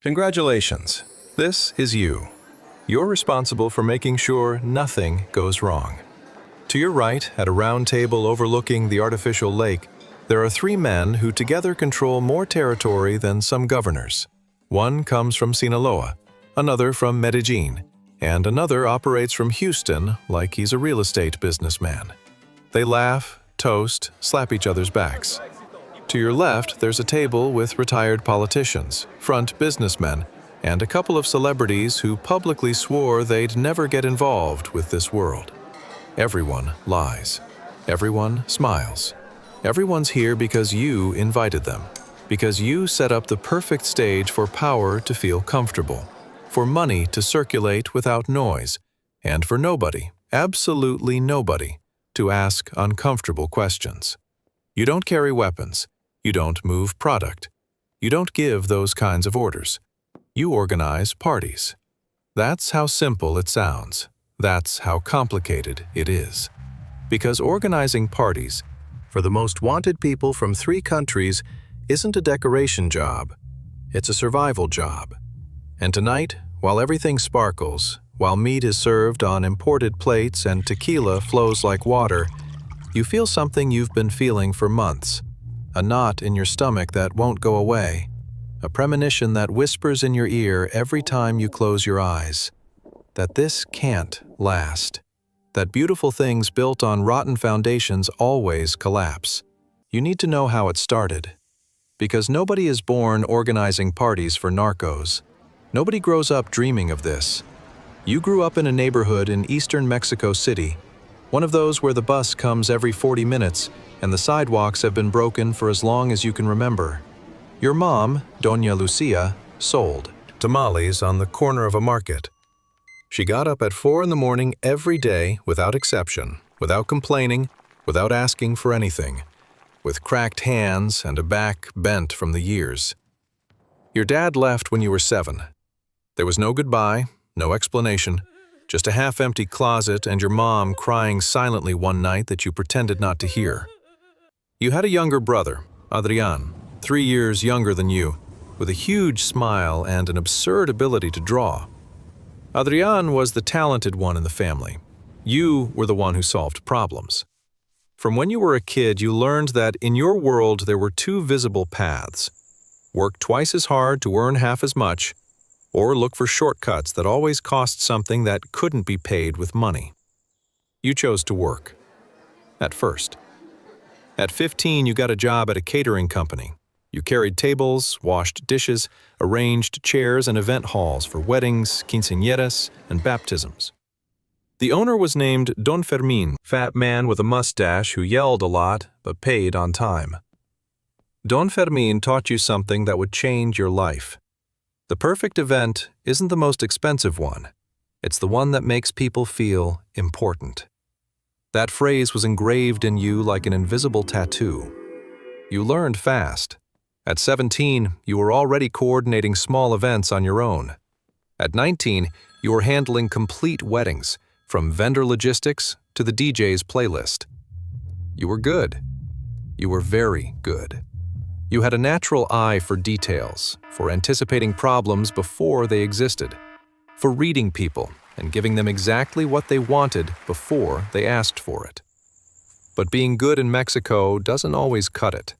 Congratulations. This is you. You're responsible for making sure nothing goes wrong. To your right, at a round table overlooking the artificial lake, there are three men who together control more territory than some governors. One comes from Sinaloa, another from Medellin, and another operates from Houston like he's a real estate businessman. They laugh, toast, slap each other's backs. To your left, there's a table with retired politicians, front businessmen, and a couple of celebrities who publicly swore they'd never get involved with this world. Everyone lies. Everyone smiles. Everyone's here because you invited them, because you set up the perfect stage for power to feel comfortable, for money to circulate without noise, and for nobody, absolutely nobody, to ask uncomfortable questions. You don't carry weapons. You don't move product. You don't give those kinds of orders. You organize parties. That's how simple it sounds. That's how complicated it is. Because organizing parties, for the most wanted people from 3 countries, isn't a decoration job. It's a survival job. And tonight, while everything sparkles, while meat is served on imported plates and tequila flows like water, you feel something you've been feeling for months. A knot in your stomach that won't go away. A premonition that whispers in your ear every time you close your eyes. That this can't last. That beautiful things built on rotten foundations always collapse. You need to know how it started. Because nobody is born organizing parties for narcos. Nobody grows up dreaming of this. You grew up in a neighborhood in eastern Mexico City, one of those where the bus comes every 40 minutes and the sidewalks have been broken for as long as you can remember. Your mom, Doña Lucia, sold tamales on the corner of a market. She got up at 4 in the morning every day without exception, without complaining, without asking for anything, with cracked hands and a back bent from the years. Your dad left when you were 7. There was no goodbye, no explanation, just a half-empty closet and your mom crying silently one night that you pretended not to hear. You had a younger brother, Adrian, 3 years younger than you, with a huge smile and an absurd ability to draw. Adrian was the talented one in the family. You were the one who solved problems. From when you were a kid, you learned that in your world there were 2 visible paths. Work twice as hard to earn half as much, or look for shortcuts that always cost something that couldn't be paid with money. You chose to work. At first. At 15, you got a job at a catering company. You carried tables, washed dishes, arranged chairs and event halls for weddings, quinceañeras, and baptisms. The owner was named Don Fermin, fat man with a mustache who yelled a lot but paid on time. Don Fermin taught you something that would change your life. The perfect event isn't the most expensive one. It's the one that makes people feel important. That phrase was engraved in you like an invisible tattoo. You learned fast. At 17, you were already coordinating small events on your own. At 19, you were handling complete weddings, from vendor logistics to the DJ's playlist. You were good. You were very good. You had a natural eye for details, for anticipating problems before they existed, for reading people and giving them exactly what they wanted before they asked for it. But being good in Mexico doesn't always cut it.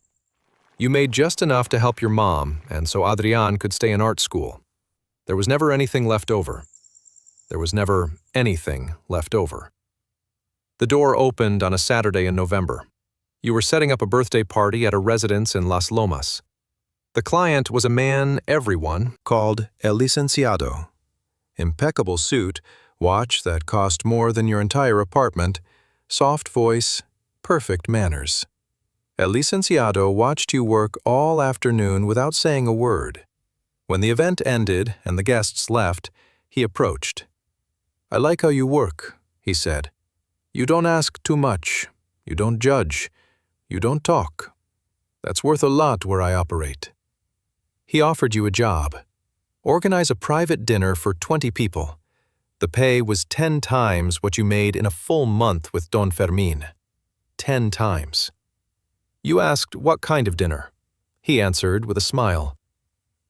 You made just enough to help your mom, and so Adrian could stay in art school. There was never anything left over. There was never anything left over. The door opened on a Saturday in November. You were setting up a birthday party at a residence in Las Lomas. The client was a man everyone called El Licenciado. Impeccable suit, watch that cost more than your entire apartment, soft voice, perfect manners. El Licenciado watched you work all afternoon without saying a word. When the event ended and the guests left, he approached. "I like how you work," he said. "You don't ask too much. You don't judge. You don't talk. That's worth a lot where I operate." He offered you a job. Organize a private dinner for 20 people. The pay was 10 times what you made in a full month with Don Fermin. 10 times. You asked what kind of dinner. He answered with a smile.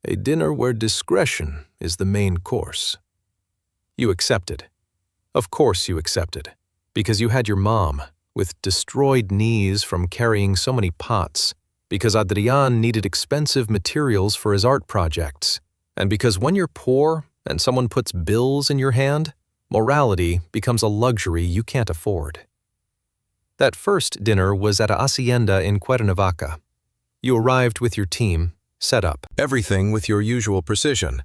a dinner where discretion is the main course. You accepted. Of course you accepted, because you had your mom, with destroyed knees from carrying so many pots, because Adrian needed expensive materials for his art projects, and because when you're poor and someone puts bills in your hand, morality becomes a luxury you can't afford. That first dinner was at a hacienda in Cuernavaca. You arrived with your team, set up everything with your usual precision,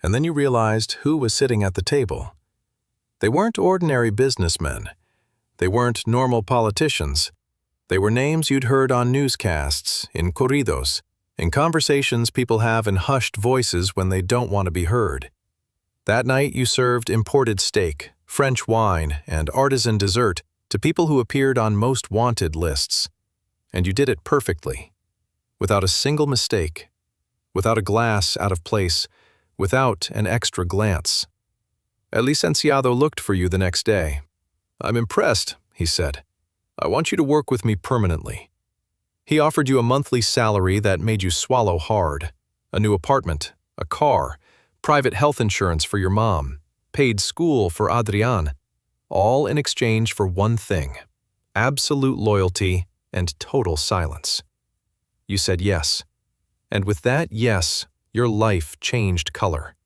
and then you realized who was sitting at the table. They weren't ordinary businessmen. They weren't normal politicians. They were names you'd heard on newscasts, in corridos, in conversations people have in hushed voices when they don't want to be heard. That night you served imported steak, French wine, and artisan dessert to people who appeared on most wanted lists. And you did it perfectly, without a single mistake, without a glass out of place, without an extra glance. El licenciado looked for you the next day. "I'm impressed," he said. "I want you to work with me permanently." He offered you a monthly salary that made you swallow hard, a new apartment, a car, private health insurance for your mom, paid school for Adrian, all in exchange for one thing: absolute loyalty and total silence. You said yes, and with that yes, your life changed color.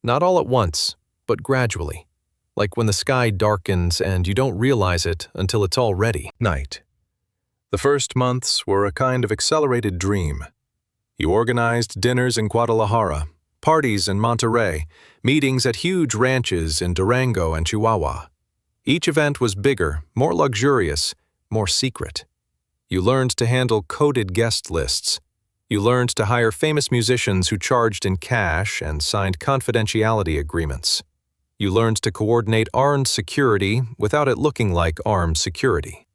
Not all at once, but gradually, like when the sky darkens and you don't realize it until it's already night. The first months were a kind of accelerated dream. You organized dinners in Guadalajara, parties in Monterrey, meetings at huge ranches in Durango and Chihuahua. Each event was bigger, more luxurious, more secret. You learned to handle coded guest lists. You learned to hire famous musicians who charged in cash and signed confidentiality agreements. You learned to coordinate armed security without it looking like armed security.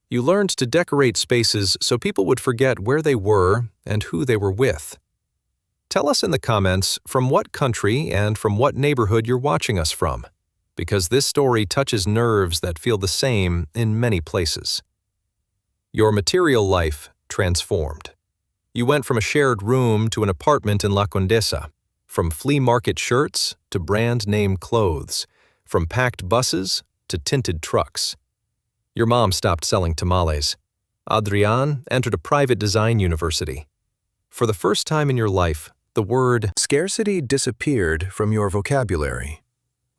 You learned to decorate spaces so people would forget where they were and who they were with. Tell us in the comments from what country and from what neighborhood you're watching us from, because this story touches nerves that feel the same in many places. Your material life transformed. You went from a shared room to an apartment in La Condesa, from flea market shirts to brand-name clothes, from packed buses to tinted trucks. Your mom stopped selling tamales. Adrian entered a private design university. For the first time in your life, the word scarcity disappeared from your vocabulary.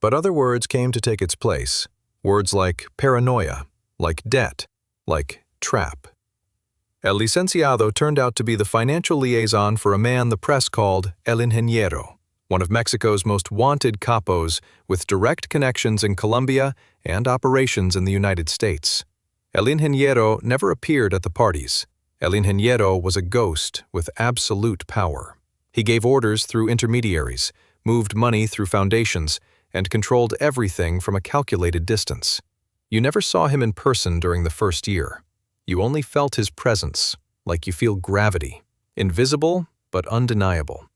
But other words came to take its place. Words like paranoia, like debt, like trap. El licenciado turned out to be the financial liaison for a man the press called El Ingeniero, one of Mexico's most wanted capos with direct connections in Colombia and operations in the United States. El Ingeniero never appeared at the parties. El Ingeniero was a ghost with absolute power. He gave orders through intermediaries, moved money through foundations, and controlled everything from a calculated distance. You never saw him in person during the first year. You only felt his presence, like you feel gravity, invisible but undeniable.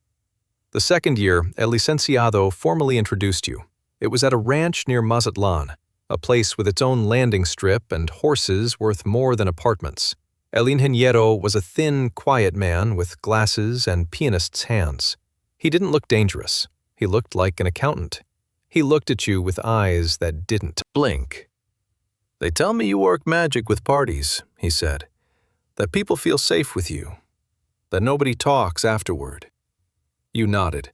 The second year, El Licenciado formally introduced you. It was at a ranch near Mazatlan, a place with its own landing strip and horses worth more than apartments. El Ingeniero was a thin, quiet man with glasses and pianist's hands. He didn't look dangerous. He looked like an accountant. He looked at you with eyes that didn't blink. "They tell me you work magic with parties," he said, "that people feel safe with you, that nobody talks afterward." You nodded.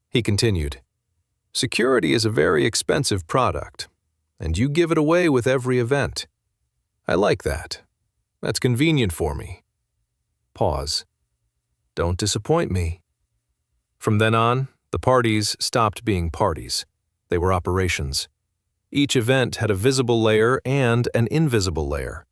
He continued, "Security is a very expensive product, and you give it away with every event. I like that. That's convenient for me." Pause. "Don't disappoint me." From then on, the parties stopped being parties. They were operations. Each event had a visible layer and an invisible layer.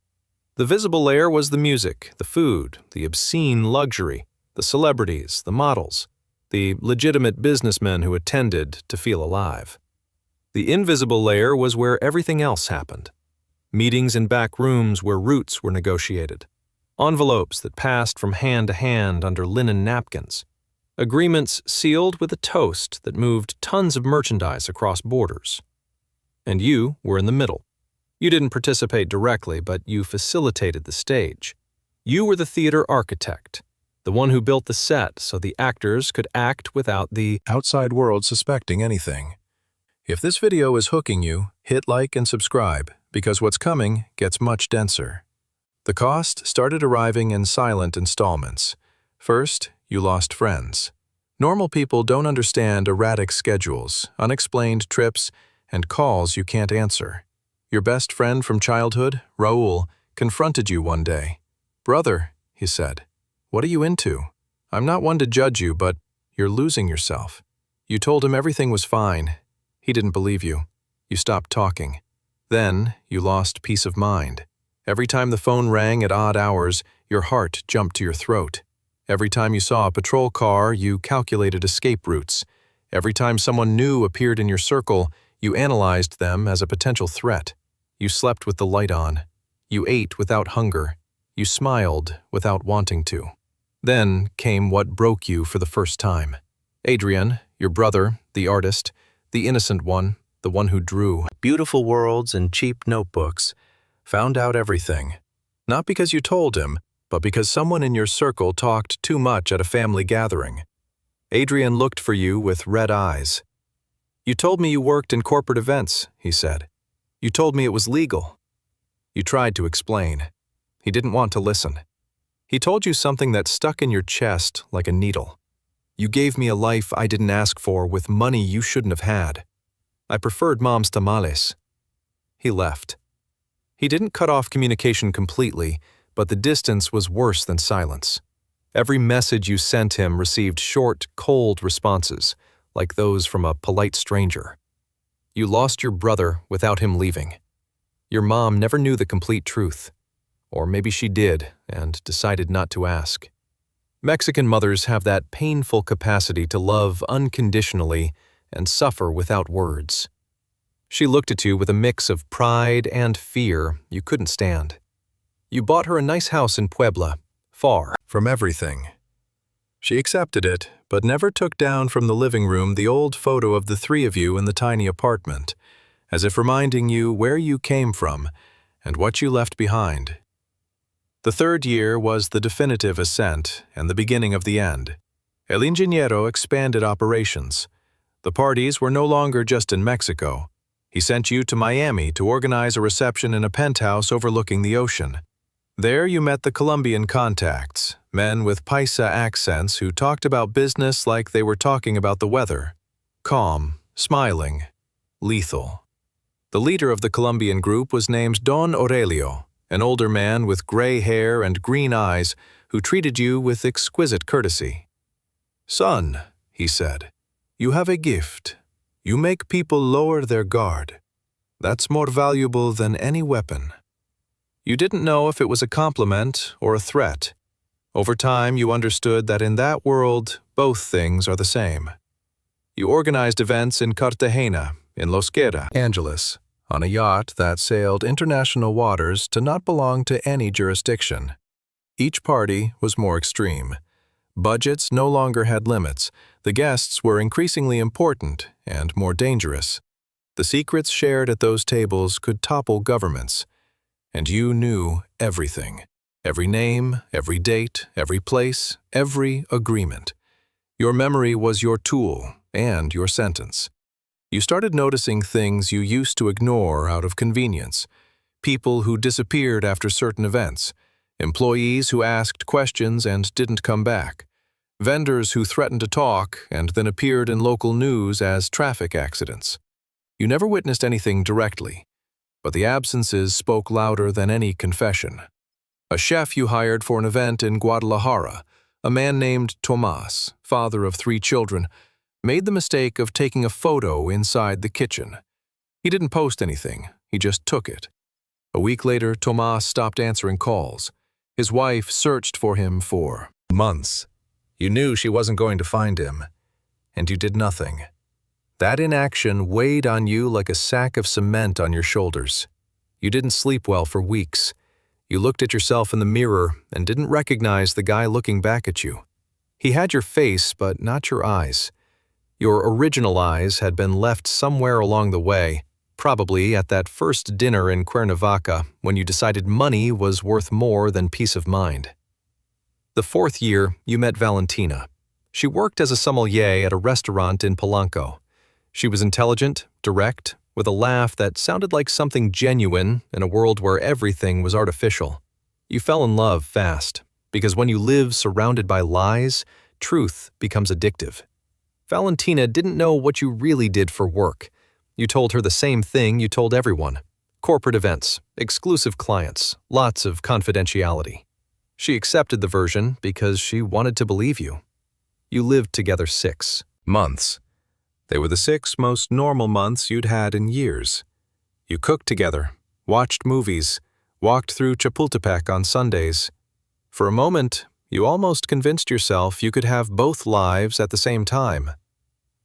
The visible layer was the music, the food, the obscene luxury, the celebrities, the models, the legitimate businessmen who attended to feel alive. The invisible layer was where everything else happened. Meetings in back rooms where routes were negotiated. Envelopes that passed from hand to hand under linen napkins. Agreements sealed with a toast that moved tons of merchandise across borders. And you were in the middle. You didn't participate directly, but you facilitated the stage. You were the theater architect. the one who built the set so the actors could act without the outside world suspecting anything. If this video is hooking you, hit like and subscribe, because what's coming gets much denser. The cost started arriving in silent installments. First, you lost friends. Normal people don't understand erratic schedules, unexplained trips, and calls you can't answer. Your best friend from childhood, Raoul, confronted you one day. "Brother," he said, "what are you into? I'm not one to judge you, but you're losing yourself." You told him everything was fine. He didn't believe you. You stopped talking. Then you lost peace of mind. Every time the phone rang at odd hours, your heart jumped to your throat. Every time you saw a patrol car, you calculated escape routes. Every time someone new appeared in your circle, you analyzed them as a potential threat. You slept with the light on. You ate without hunger. You smiled without wanting to. Then came what broke you for the first time. Adrian, your brother, the artist, the innocent one, the one who drew beautiful worlds and cheap notebooks, found out everything. Not because you told him, but because someone in your circle talked too much at a family gathering. Adrian looked for you with red eyes. "You told me you worked in corporate events," he said. "You told me it was legal." You tried to explain. He didn't want to listen. He told you something that stuck in your chest like a needle. "You gave me a life I didn't ask for with money you shouldn't have had. I preferred Mom's tamales." He left. He didn't cut off communication completely, but the distance was worse than silence. Every message you sent him received short, cold responses, like those from a polite stranger. You lost your brother without him leaving. Your mom never knew the complete truth. Or maybe she did and decided not to ask. Mexican mothers have that painful capacity to love unconditionally and suffer without words. She looked at you with a mix of pride and fear you couldn't stand. You bought her a nice house in Puebla, far from everything. She accepted it, but never took down from the living room the old photo of the three of you in the tiny apartment, as if reminding you where you came from and what you left behind. The third year was the definitive ascent and the beginning of the end. El Ingeniero expanded operations. The parties were no longer just in Mexico. He sent you to Miami to organize a reception in a penthouse overlooking the ocean. There you met the Colombian contacts, men with Paisa accents who talked about business like they were talking about the weather. Calm, smiling, lethal. The leader of the Colombian group was named Don Aurelio, an older man with gray hair and green eyes who treated you with exquisite courtesy. "Son," he said, "you have a gift. You make people lower their guard. That's more valuable than any weapon." You didn't know if it was a compliment or a threat. Over time, you understood that in that world, both things are the same. You organized events in Cartagena, in Los Angeles, on a yacht that sailed international waters to not belong to any jurisdiction. Each party was more extreme. Budgets no longer had limits. The guests were increasingly important and more dangerous. The secrets shared at those tables could topple governments. And you knew everything. Every name, every date, every place, every agreement. Your memory was your tool and your sentence. You started noticing things you used to ignore out of convenience. People who disappeared after certain events. Employees who asked questions and didn't come back. Vendors who threatened to talk and then appeared in local news as traffic accidents. You never witnessed anything directly, but the absences spoke louder than any confession. A chef you hired for an event in Guadalajara, a man named Tomas, father of 3 children, made the mistake of taking a photo inside the kitchen. He didn't post anything, he just took it. A week later, Tomas stopped answering calls. His wife searched for him for months. You knew she wasn't going to find him, and you did nothing. That inaction weighed on you like a sack of cement on your shoulders. You didn't sleep well for weeks. You looked at yourself in the mirror and didn't recognize the guy looking back at you. He had your face, but not your eyes. Your original eyes had been left somewhere along the way, probably at that first dinner in Cuernavaca when you decided money was worth more than peace of mind. The fourth year, you met Valentina. She worked as a sommelier at a restaurant in Polanco. She was intelligent, direct, with a laugh that sounded like something genuine in a world where everything was artificial. You fell in love fast, because when you live surrounded by lies, truth becomes addictive. Valentina didn't know what you really did for work. You told her the same thing you told everyone. Corporate events, exclusive clients, lots of confidentiality. She accepted the version because she wanted to believe you. You lived together 6 months. They were the 6 most normal months you'd had in years. You cooked together, watched movies, walked through Chapultepec on Sundays. For a moment, you almost convinced yourself you could have both lives at the same time.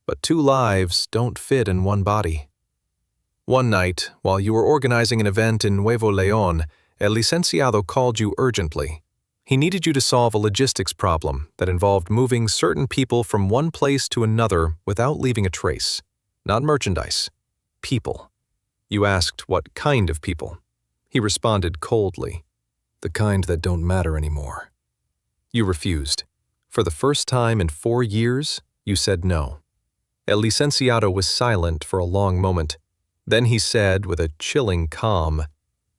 But 2 lives don't fit in one body. One night, while you were organizing an event in Nuevo León, El Licenciado called you urgently. He needed you to solve a logistics problem that involved moving certain people from one place to another without leaving a trace. Not merchandise. People. You asked what kind of people. He responded coldly. The kind that don't matter anymore. You refused. For the first time in 4 years, you said no. El Licenciado was silent for a long moment. Then he said with a chilling calm,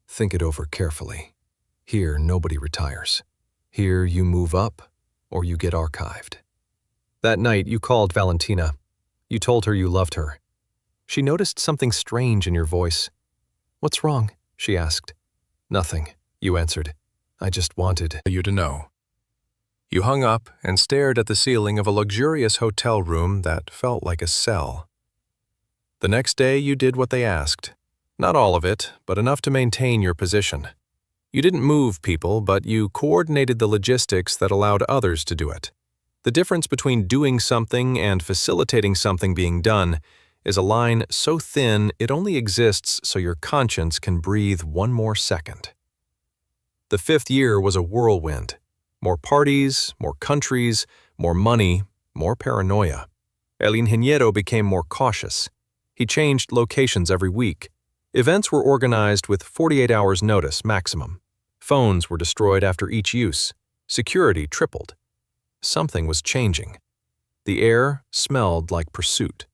"Think it over carefully. Here, nobody retires. Here, you move up, or you get archived." That night, you called Valentina. You told her you loved her. She noticed something strange in your voice. "What's wrong?" she asked. "Nothing," you answered. "I just wanted you to know." You hung up and stared at the ceiling of a luxurious hotel room that felt like a cell. The next day, you did what they asked. Not all of it, but enough to maintain your position. You didn't move people, but you coordinated the logistics that allowed others to do it. The difference between doing something and facilitating something being done is a line so thin it only exists so your conscience can breathe one more second. The 5th year was a whirlwind. More parties, more countries, more money, more paranoia. El Ingeniero became more cautious. He changed locations every week. Events were organized with 48 hours notice maximum. Phones were destroyed after each use. Security tripled. Something was changing. The air smelled like pursuit.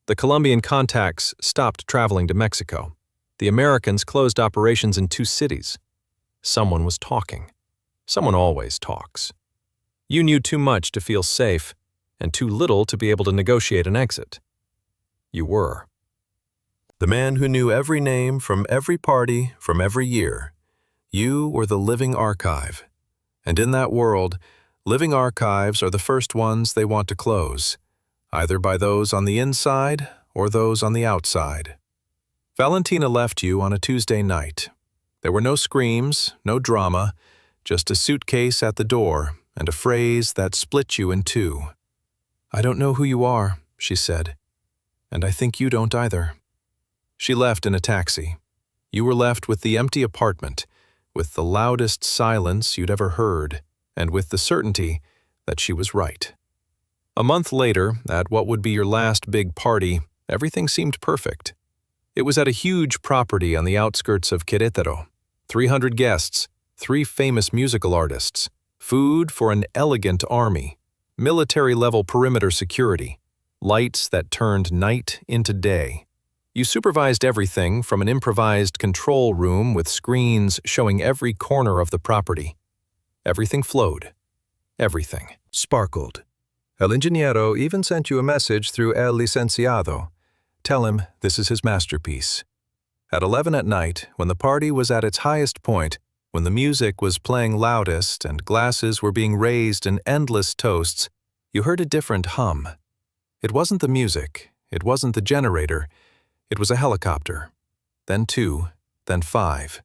The Colombian contacts stopped traveling to Mexico. The Americans closed operations in 2 cities. Someone was talking. Someone always talks. You knew too much to feel safe, and too little to be able to negotiate an exit. You were. The man who knew every name from every party from every year. You were the living archive. And in that world, living archives are the first ones they want to close, either by those on the inside or those on the outside. Valentina left you on a Tuesday night. There were no screams, no drama, just a suitcase at the door and a phrase that split you in 2. "I don't know who you are," she said. "And I think you don't either." She left in a taxi. You were left with the empty apartment, with the loudest silence you'd ever heard, and with the certainty that she was right. A month later, at what would be your last big party, everything seemed perfect. It was at a huge property on the outskirts of Querétaro. 300 guests, 3 famous musical artists, food for an elegant army, military-level perimeter security, lights that turned night into day. You supervised everything from an improvised control room with screens showing every corner of the property. Everything flowed. Everything sparkled. El Ingeniero even sent you a message through El Licenciado. Tell him this is his masterpiece. At 11 at night, when the party was at its highest point, when the music was playing loudest and glasses were being raised in endless toasts, you heard a different hum. It wasn't the music, it wasn't the generator, it was a helicopter. Then 2, then 5.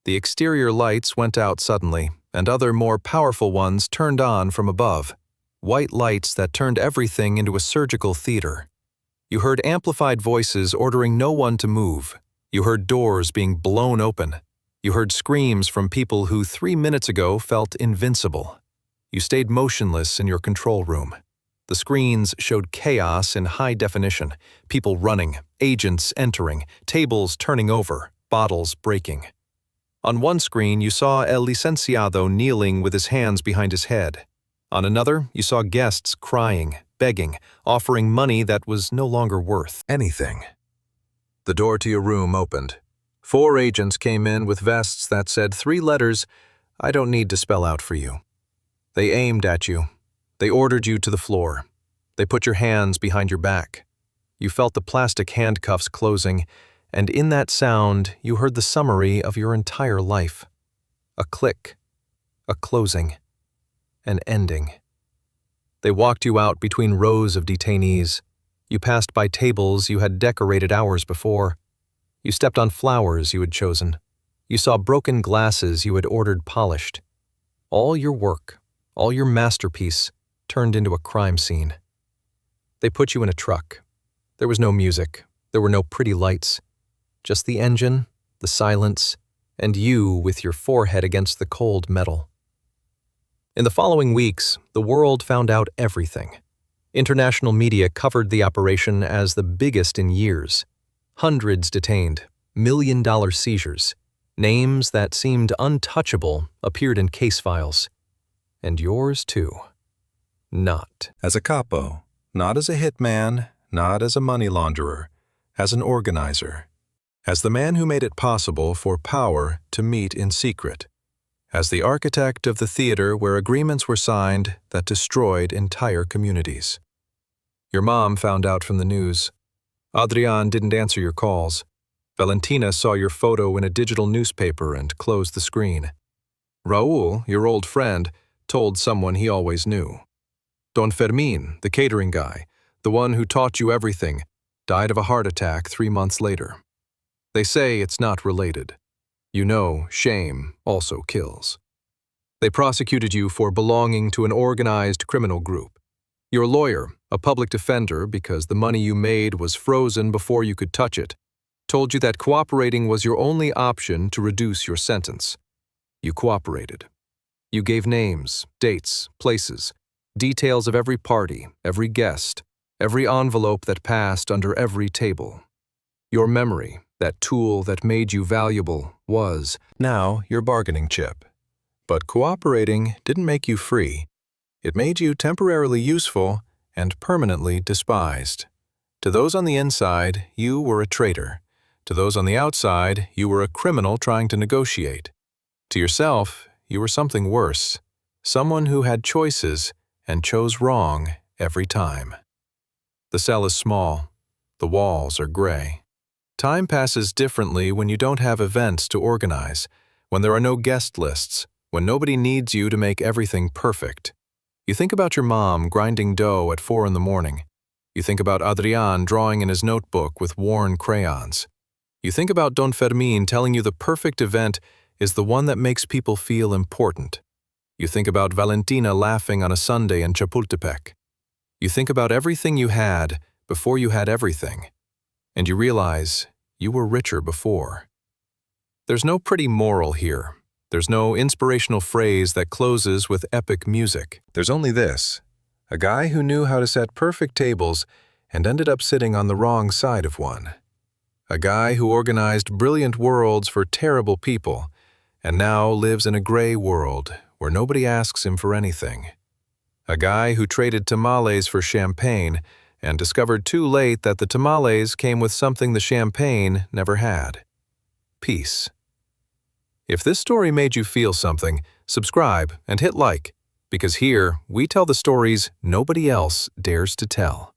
The exterior lights went out suddenly, and other more powerful ones turned on from above. White lights that turned everything into a surgical theater. You heard amplified voices ordering no one to move. You heard doors being blown open. You heard screams from people who 3 minutes ago felt invincible. You stayed motionless in your control room. The screens showed chaos in high definition, people running, agents entering, tables turning over, bottles breaking. On one screen, you saw El Licenciado kneeling with his hands behind his head. On another, you saw guests crying, begging, offering money that was no longer worth anything. The door to your room opened. 4 agents came in with vests that said 3 letters I don't need to spell out for you. They aimed at you. They ordered you to the floor. They put your hands behind your back. You felt the plastic handcuffs closing, and in that sound, you heard the summary of your entire life. A click, a closing, an ending. They walked you out between rows of detainees. You passed by tables you had decorated hours before. You stepped on flowers you had chosen. You saw broken glasses you had ordered polished. All your work, all your masterpiece, turned into a crime scene. They put you in a truck. There was no music. There were no pretty lights. Just the engine, the silence, and you with your forehead against the cold metal. In the following weeks, the world found out everything. International media covered the operation as the biggest in years. Hundreds detained, million-dollar seizures. Names that seemed untouchable appeared in case files. And yours too. Not as a capo, not as a hitman, not as a money launderer, as an organizer. As the man who made it possible for power to meet in secret. As the architect of the theater where agreements were signed that destroyed entire communities. Your mom found out from the news. Adrian didn't answer your calls. Valentina saw your photo in a digital newspaper and closed the screen. Raul, your old friend, told someone he always knew. Don Fermin, the catering guy, the one who taught you everything, died of a heart attack 3 months later. They say it's not related. You know, shame also kills. They prosecuted you for belonging to an organized criminal group. Your lawyer, a public defender because the money you made was frozen before you could touch it, told you that cooperating was your only option to reduce your sentence. You cooperated. You gave names, dates, places, details of every party, every guest, every envelope that passed under every table. Your memory, that tool that made you valuable, was now your bargaining chip. But cooperating didn't make you free. It made you temporarily useful and permanently despised. To those on the inside, you were a traitor. To those on the outside, you were a criminal trying to negotiate. To yourself, you were something worse. Someone who had choices and chose wrong every time. The cell is small. The walls are gray. Time passes differently when you don't have events to organize, when there are no guest lists, when nobody needs you to make everything perfect. You think about your mom grinding dough at 4 in the morning. You think about Adrian drawing in his notebook with worn crayons. You think about Don Fermin telling you the perfect event is the one that makes people feel important. You think about Valentina laughing on a Sunday in Chapultepec. You think about everything you had before you had everything. And you realize you were richer before. There's no pretty moral here. There's no inspirational phrase that closes with epic music. There's only this: a guy who knew how to set perfect tables and ended up sitting on the wrong side of one. A guy who organized brilliant worlds for terrible people and now lives in a gray world where nobody asks him for anything. A guy who traded tamales for champagne and discovered too late that the tamales came with something the champagne never had: peace. If this story made you feel something, subscribe and hit like, because here we tell the stories nobody else dares to tell.